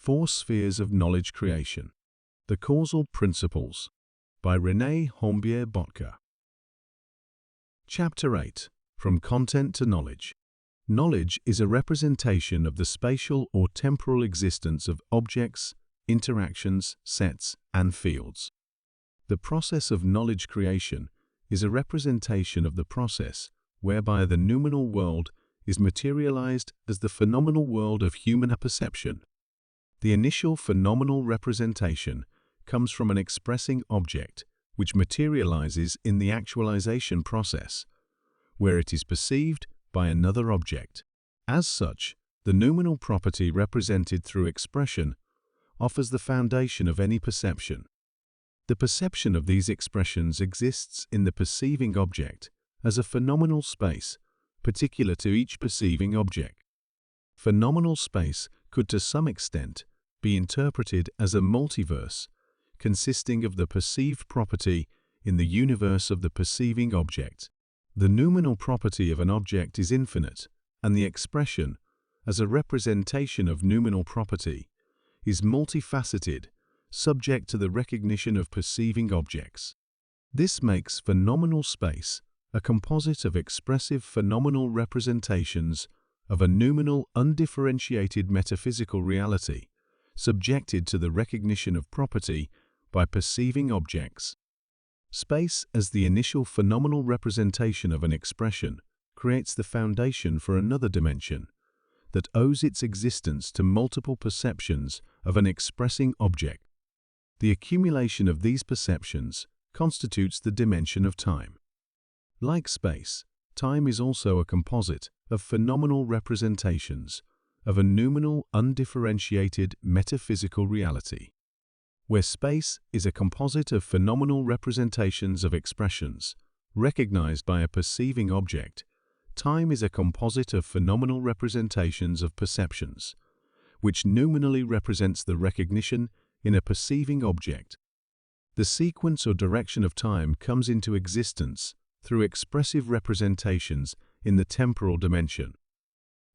Four Spheres of Knowledge Creation. The Causal Principles by René Bøtker. Chapter 8. From Content to Knowledge. Knowledge is a representation of the spatial or temporal existence of objects, interactions, sets, and fields. The process of knowledge creation is a representation of the process whereby the noumenal world is materialized as the phenomenal world of human perception. The initial phenomenal representation comes from an expressing object which materializes in the actualization process, where it is perceived by another object. As such, the noumenal property represented through expression offers the foundation of any perception. The perception of these expressions exists in the perceiving object as a phenomenal space, particular to each perceiving object. Phenomenal space could to some extent be interpreted as a multiverse, consisting of the perceived property in the universe of the perceiving object. The noumenal property of an object is infinite, and the expression, as a representation of noumenal property, is multifaceted, subject to the recognition of perceiving objects. This makes phenomenal space a composite of expressive phenomenal representations of a noumenal undifferentiated metaphysical reality, subjected to the recognition of property by perceiving objects. Space as the initial phenomenal representation of an expression creates the foundation for another dimension that owes its existence to multiple perceptions of an expressing object. The accumulation of these perceptions constitutes the dimension of time. Like space, time is also a composite of phenomenal representations of a noumenal undifferentiated metaphysical reality. Where space is a composite of phenomenal representations of expressions recognized by a perceiving object, time is a composite of phenomenal representations of perceptions, which noumenally represents the recognition in a perceiving object. The sequence or direction of time comes into existence through expressive representations in the temporal dimension.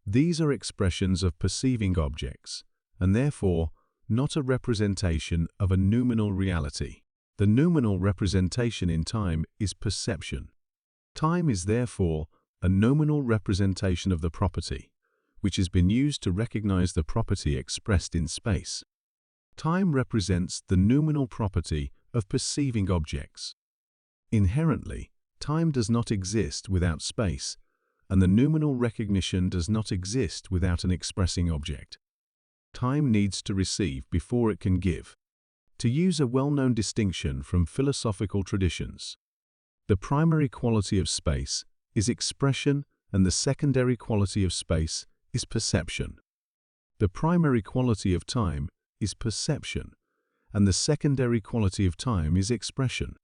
These are expressions of perceiving objects, and therefore not a representation of a noumenal reality. The noumenal representation in time is perception. Time is therefore a nominal representation of the property, which has been used to recognize the property expressed in space. Time represents the noumenal property of perceiving objects. Inherently, time does not exist without space, and the noumenal recognition does not exist without an expressing object. Time needs to receive before it can give. To use a well-known distinction from philosophical traditions, the primary quality of space is expression and the secondary quality of space is perception. The primary quality of time is perception, and the secondary quality of time is expression.